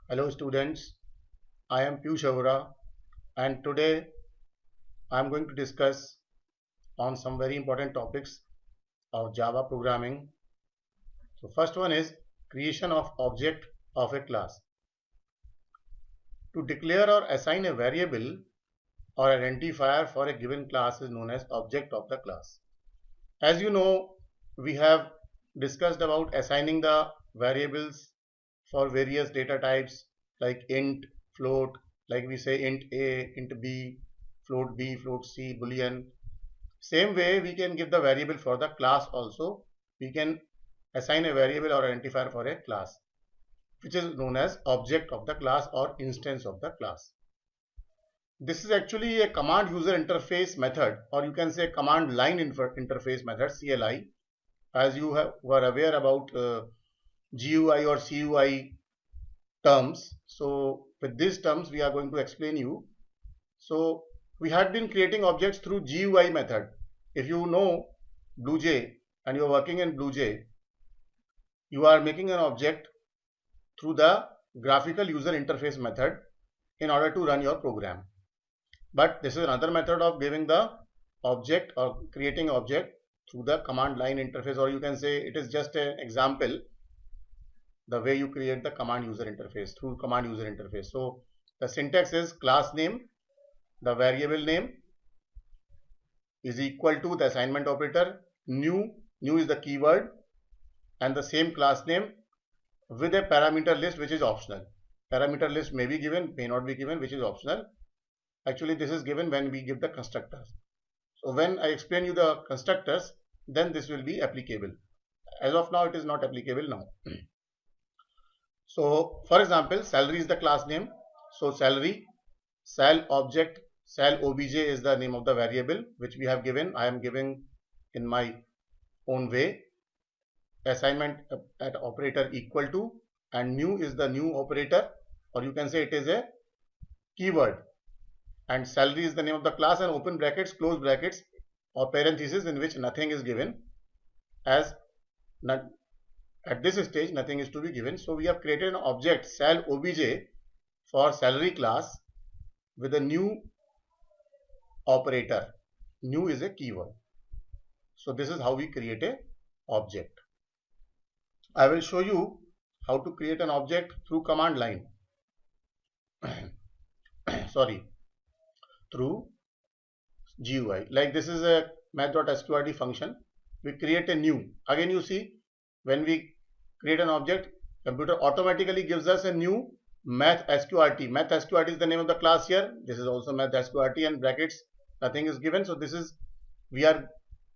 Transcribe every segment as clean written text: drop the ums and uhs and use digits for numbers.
Hello students, I am Piyush Arora and today I am going to discuss on some very important topics of Java programming. So first one is creation of object of a class. To declare or assign a variable or identifier for a given class is known as object of the class. As you know, we have discussed about assigning the variables for various data types like int, float, like we say int a, int b, float c, boolean. Same way we can give the variable for the class also. We can assign a variable or identifier for a class, which is known as object of the class or instance of the class. This is actually a command user interface method, or you can say command line interface method, CLI. As you were aware about GUI or CUI terms. So with these terms we are going to explain you. So we had been creating objects through GUI method. If you know BlueJ and you are working in BlueJ, you are making an object through the graphical user interface method in order to run your program. But this is another method of giving the object or creating object through the command line interface, or you can say it is just an example the way you create the command user interface through command user interface. So the syntax is class name, the variable name is equal to the assignment operator, new is the keyword, and the same class name with a parameter list which is optional. Parameter list may be given, may not be given, which is optional. Actually this is given when we give the constructors. So when I explain you the constructors, then this will be applicable. As of now it is not applicable now. So for example, salary is the class name. So salary, sal object, sal obj is the name of the variable which we have given. I am giving in my own way. Assignment at operator equal to, and new is the new operator, or you can say it is a keyword, and salary is the name of the class, and open brackets, close brackets, or parenthesis in which nothing is given, as not, at this stage nothing is to be given. So we have created an object sal obj for salary class with a new operator. New is a keyword. So this is how we create a object. I will show you how to create an object through command line. Sorry, through GUI. Like this is a math.sqrt function. We create a new. Again you see, when we create an object, computer automatically gives us a new math sqrt. Math sqrt is the name of the class here. This is also math sqrt, and brackets nothing is given. So this is, we are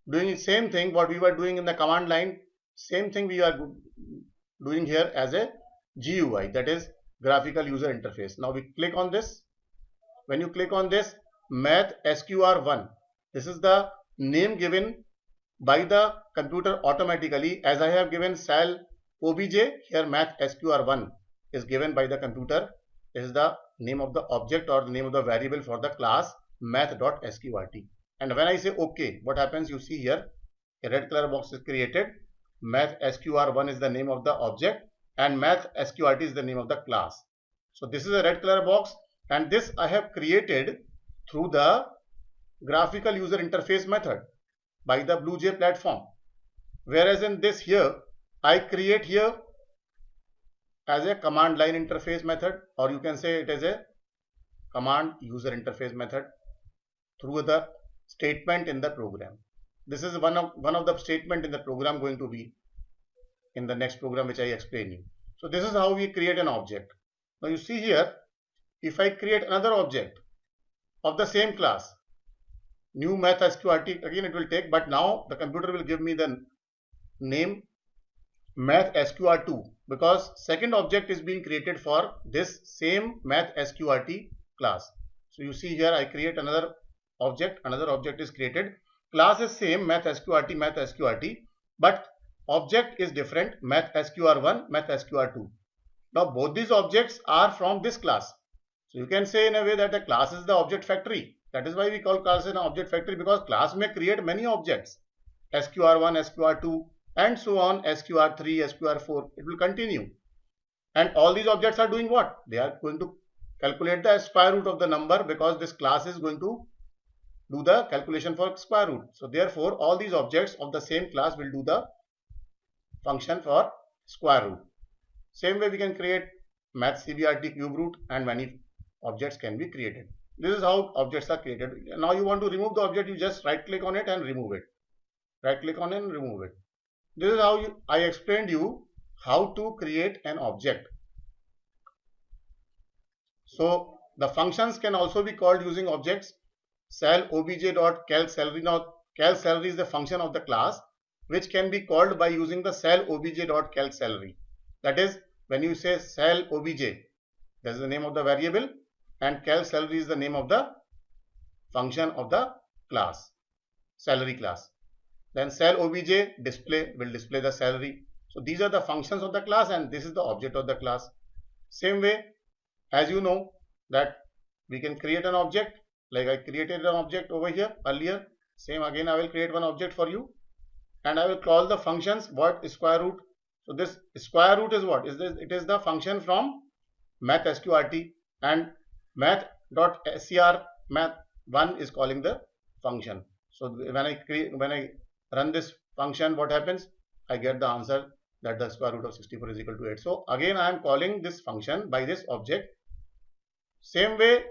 doing the same thing what we were doing in the command line. Same thing we are doing here as a GUI, that is graphical user interface. Now we click on this. When you click on this, math sqr1, this is the name given by the computer automatically. As I have given sal obj, here math sqr1 is given by the computer. This is the name of the object or the name of the variable for the class math.sqrt. And when I say OK, what happens? You see here a red color box is created. Math sqr1 is the name of the object and math sqrt is the name of the class. So this is a red color box, and this I have created through the graphical user interface method by the BlueJ platform. Whereas in this here, I create here as a command line interface method, or you can say it as a command user interface method through the statement in the program. This is one of the statement in the program going to be in the next program which I explain you. So this is how we create an object. Now you see here, if I create another object of the same class, new math sqrt, again it will take, but now the computer will give me the name math sqr2 because second object is being created for this same math sqrt class. So you see here I create another object is created. Class is same, math sqrt, but object is different, math sqr1, math sqr2. Now both these objects are from this class. So you can say in a way that the class is the object factory. That is why we call class an object factory, because class may create many objects, sqr1, sqr2 and so on, sqr3, sqr4, it will continue. And all these objects are doing what? They are going to calculate the square root of the number, because this class is going to do the calculation for square root. So therefore all these objects of the same class will do the function for square root. Same way we can create math CBRT cube root, and many objects can be created. This is how objects are created. Now you want to remove the object, you just right click on it and remove it. Right click on it and remove it. This is how I explained you how to create an object. So the functions can also be called using objects. Cell obj.calcSalary. Now calcSalary is the function of the class which can be called by using the cell obj.calcSalary. That is, when you say cell obj, that is the name of the variable, and calcSalary is the name of the function of the class, salary class. Then cell obj display will display the salary. So these are the functions of the class, and this is the object of the class. Same way, as you know that we can create an object, like I created an object over here earlier. Same again, I will create one object for you, and I will call the functions what square root. So this square root is what? It is the function from math sqrt, and math.scr math1 is calling the function. So when I run this function, what happens? I get the answer that the square root of 64 is equal to 8. So again I am calling this function by this object. Same way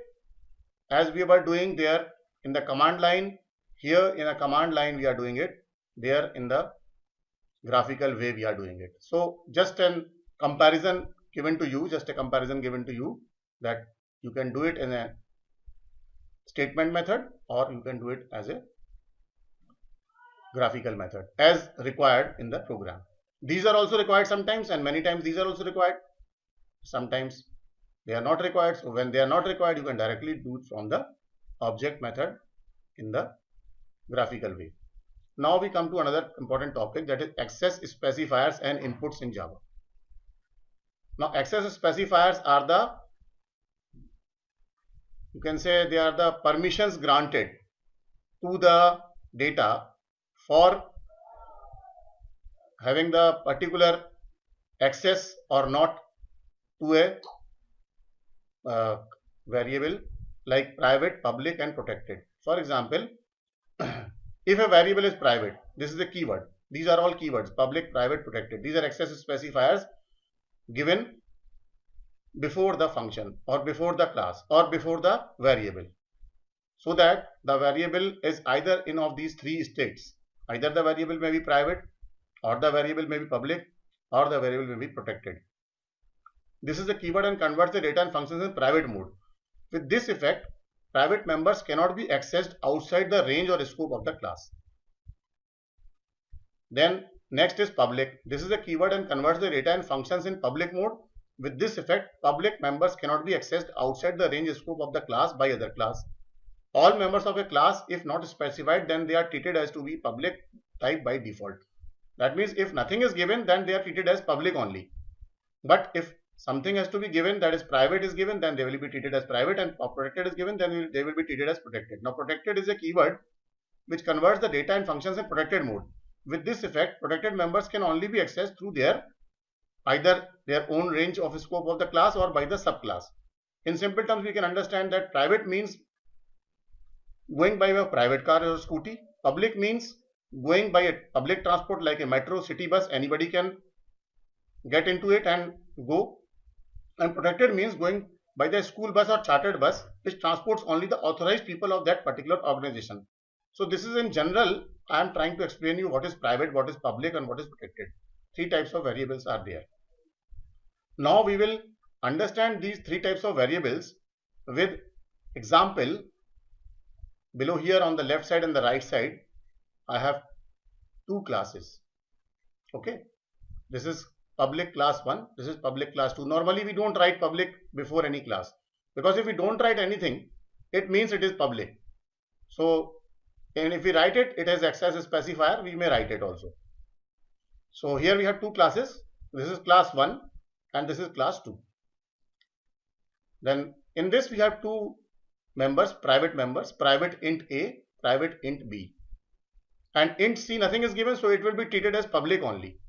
as we were doing there in the command line, here in a command line we are doing it, there in the graphical way we are doing it. So just a comparison given to you, that you can do it in a statement method, or you can do it as a graphical method as required in the program. These are also required sometimes, and many times these are also required. Sometimes they are not required. So when they are not required, you can directly do it from the object method in the graphical way. Now we come to another important topic, that is access specifiers and inputs in Java. Now access specifiers are the, you can say they are the permissions granted to the data for having the particular access or not to a variable like private, public and protected. For example, if a variable is private, this is a keyword. These are all keywords: public, private, protected. These are access specifiers given before the function or before the class or before the variable, so that the variable is either in of these three states. Either the variable may be private, or the variable may be public, or the variable may be protected. This is the keyword and converts the data and functions in private mode. With this effect, private members cannot be accessed outside the range or scope of the class. Then next is public. This is a keyword and converts the data and functions in public mode. With this effect, public members cannot be accessed outside the range or scope of the class by other class. All members of a class, if not specified, then they are treated as to be public type by default. That means if nothing is given, then they are treated as public only. But if something has to be given, that is private is given, then they will be treated as private, and protected is given, then they will be treated as protected. Now protected is a keyword which converts the data and functions in protected mode. With this effect, protected members can only be accessed through either their own range of scope of the class or by the subclass. In simple terms, we can understand that private means going by a private car or scooty. Public means going by a public transport like a metro, city bus, anybody can get into it and go. And protected means going by the school bus or chartered bus, which transports only the authorized people of that particular organization. So this is in general, I am trying to explain you what is private, what is public and what is protected. Three types of variables are there. Now we will understand these three types of variables with example. Below here on the left side and the right side, I have two classes. Okay, this is public class 1, this is public class 2. Normally we don't write public before any class, because if we don't write anything, it means it is public. So, and if we write it, it has access specifier, we may write it also. So here we have two classes. This is class 1 and this is class 2. Then in this we have two members, private int A, private int B. And int C, nothing is given, so it will be treated as public only.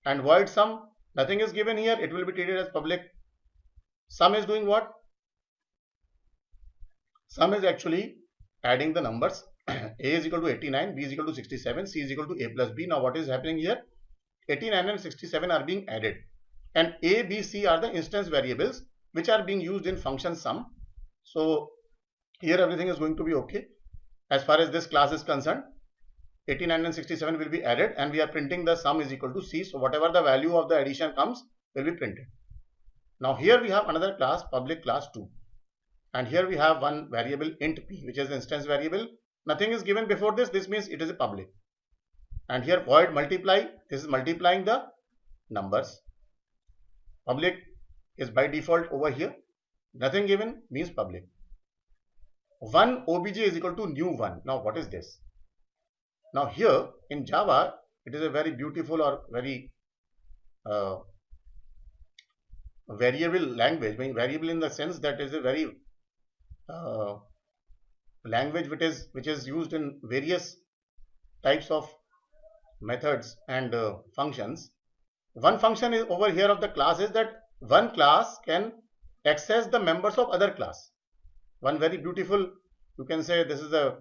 And void sum, Nothing is given here, it will be treated as public. Sum is doing what? Sum is actually adding the numbers. A is equal to 89, B is equal to 67, C is equal to A plus B. Now what is happening here? 89 and 67 are being added, and A, B, C are the instance variables which are being used in function sum. So here everything is going to be okay. As far as this class is concerned, 89 and 67 will be added, and we are printing the sum is equal to C. So whatever the value of the addition comes will be printed. Now here we have another class, public class 2, and here we have one variable int p, which is the instance variable. Nothing is given before this. This means it is a public. And here void multiply, this is multiplying the numbers. Public is by default over here. Nothing given means public. One obj is equal to new one. Now what is this? Now here in Java, it is a very beautiful or very variable language. I mean, variable in the sense that is a very language which is used in various types of methods and functions. One function is over here of the class is that one class can access the members of other class. One very beautiful, you can say this is a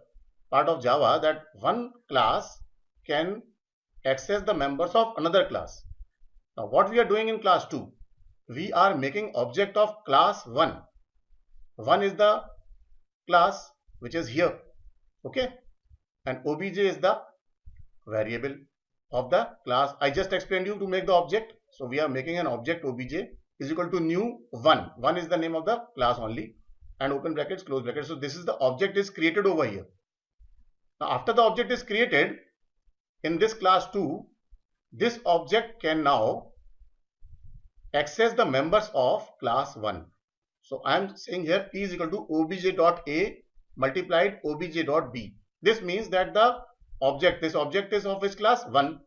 part of Java, that one class can access the members of another class. Now what we are doing in class 2, we are making object of class 1. 1 is the class which is here, okay, and obj is the variable of the class. I just explained you to make the object. So we are making an object obj is equal to new 1. 1 is the name of the class only, and open brackets, close brackets. So this is the object is created over here. Now after the object is created in this class 2, this object can now access the members of class 1. So I am saying here p is equal to obj.a multiplied obj.b. This means that the object, this object is of which class? 1.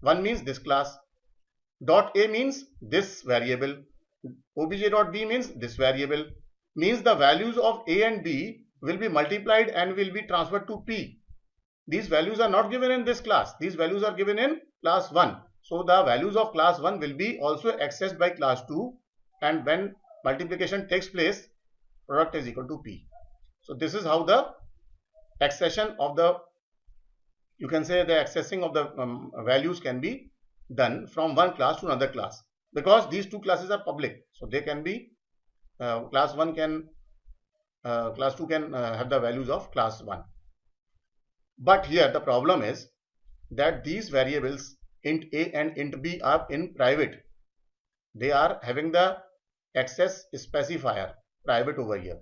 1 means this class. Dot a means this variable. Obj.b means this variable. Means the values of a and b will be multiplied and will be transferred to p. These values are not given in this class. These values are given in class 1. So the values of class 1 will be also accessed by class 2, and when multiplication takes place, product is equal to p. So this is how the accession of the, you can say the accessing of the values can be done from one class to another class, because these two classes are public. So they can be class 1 can class 2 can have the values of class 1. But here the problem is that these variables int a and int b are in private. They are having the access specifier private over here.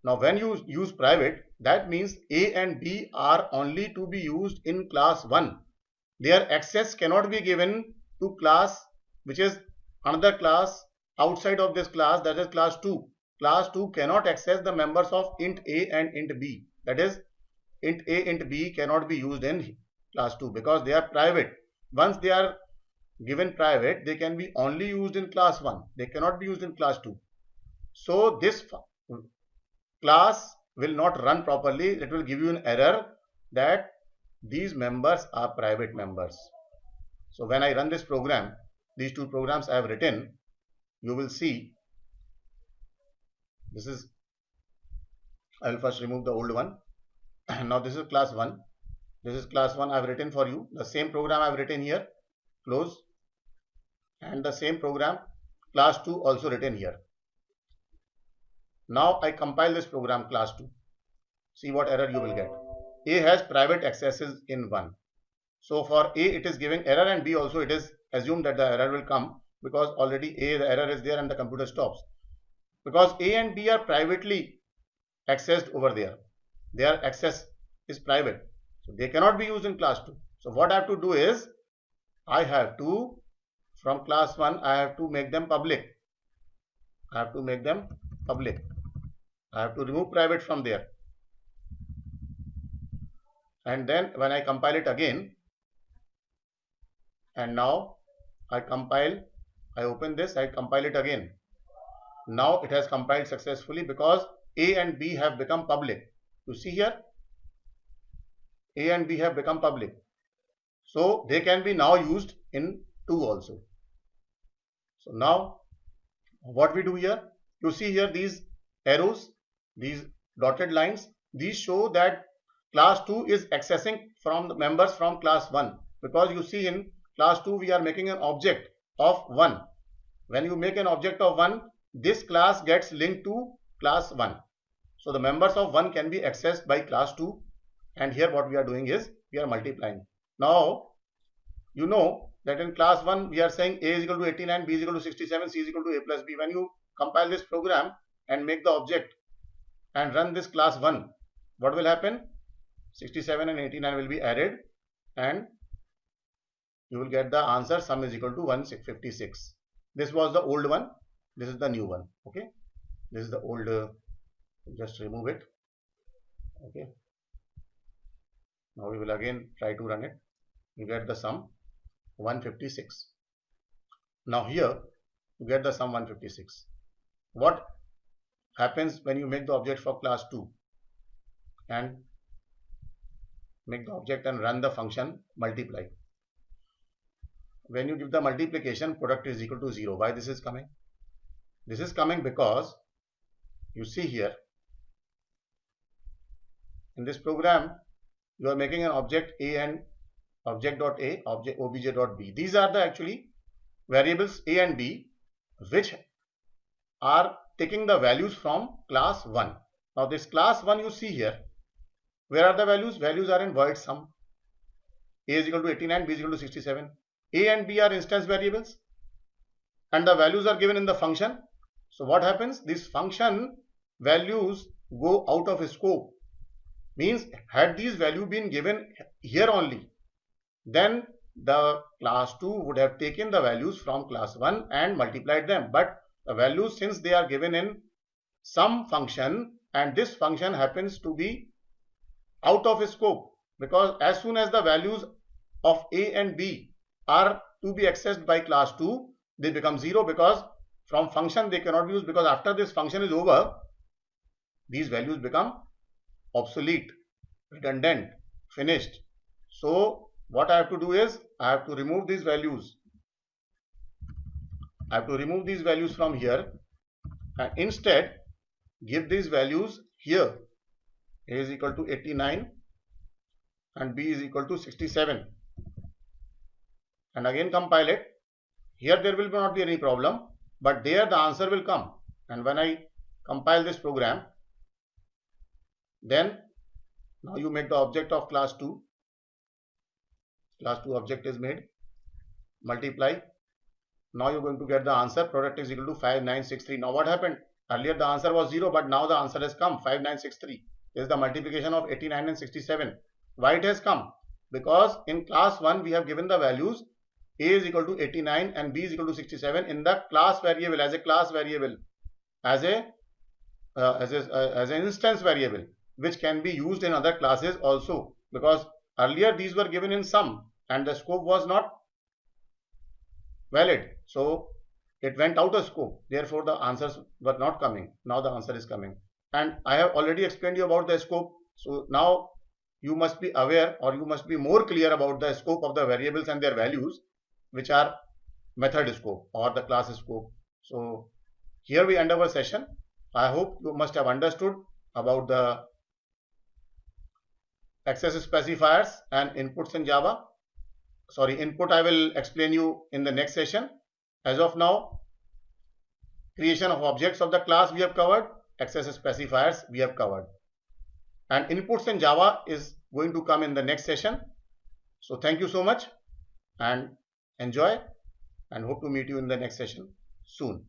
Now when you use private, that means a and b are only to be used in class 1. Their access cannot be given to class which is another class outside of this class, that is class 2. Class 2 cannot access the members of int a and int b. That is, int a, int b cannot be used in class 2 because they are private. Once they are given private, they can be only used in class 1. They cannot be used in class 2. So this class will not run properly. It will give you an error that these members are private members. So when I run this program, these two programs I have written, you will see this is, I will first remove the old one. Now this is class 1. This is class 1 I have written for you. The same program I have written here, close, and the same program class 2 also written here. Now I compile this program class 2. See what error you will get. A has private accesses in 1. So for A it is giving error, and B also it is assumed that the error will come because already A, the error is there and the computer stops. Because A and B are privately accessed over there. Their access is private. So they cannot be used in class 2. So what I have to do is, I have to, from class 1, I have to make them public. I have to make them public. I have to remove private from there. And then when I compile it again, and now I compile, I open this, I compile it again. Now it has compiled successfully because A and B have become public. You see here, A and B have become public. So they can be now used in 2 also. So now what we do here, you see here these arrows, these dotted lines, these show that class 2 is accessing from the members from class 1, because you see in class 2 we are making an object of 1. When you make an object of 1, this class gets linked to class 1. So the members of 1 can be accessed by class 2, and here what we are doing is we are multiplying. Now you know that in class 1 we are saying A is equal to 89, B is equal to 67, C is equal to A plus B. When you compile this program and make the object and run this class 1, what will happen? 67 and 89 will be added and you will get the answer sum is equal to 156. This was the old one, this is the new one. Okay, this is the old, just remove it. Okay, now we will again try to run it. You get the sum 156. Now here you get the sum 156. What happens when you make the object for class 2 and make the object and run the function multiply? When you give the multiplication, product is equal to 0. Why this is coming? This is coming because you see here in this program you are making an object A and object.a, object obj.b. These are the actually variables A and B which are taking the values from class 1. Now this class 1 you see here, where are the values? Values are in void sum. A is equal to 89, B is equal to 67. A and B are instance variables and the values are given in the function. So what happens? This function values go out of scope. Means had these values been given here only, then the class 2 would have taken the values from class 1 and multiplied them. But the values, since they are given in some function and this function happens to be out of scope, because as soon as the values of A and B are to be accessed by class 2, they become 0, because from function they cannot be used, because after this function is over, these values become obsolete, redundant, finished. So what I have to do is I have to remove these values. I have to remove these values from here and instead give these values here. A is equal to 89 and B is equal to 67. And again compile it. Here there will not be any problem, but there the answer will come. And when I compile this program, then now you make the object of class 2. Class 2 object is made. Multiply. Now you are going to get the answer. Product is equal to 5963. Now what happened? Earlier the answer was 0, but now the answer has come 5963. This is the multiplication of 89 and 67. Why it has come? Because in class 1 we have given the values A is equal to 89 and B is equal to 67 in the class variable, as a class variable, as an instance variable, which can be used in other classes also, because earlier these were given in sum and the scope was not valid, so it went out of scope, therefore the answers were not coming. Now the answer is coming, and I have already explained you about the scope. So now you must be aware, or you must be more clear about the scope of the variables and their values, which are method scope or the class scope. So here we end our session. I hope you must have understood about the access specifiers and inputs in Java. Sorry, input I will explain you in the next session. As of now, creation of objects of the class we have covered, access specifiers we have covered, and inputs in Java is going to come in the next session. So thank you so much and enjoy, and hope to meet you in the next session soon.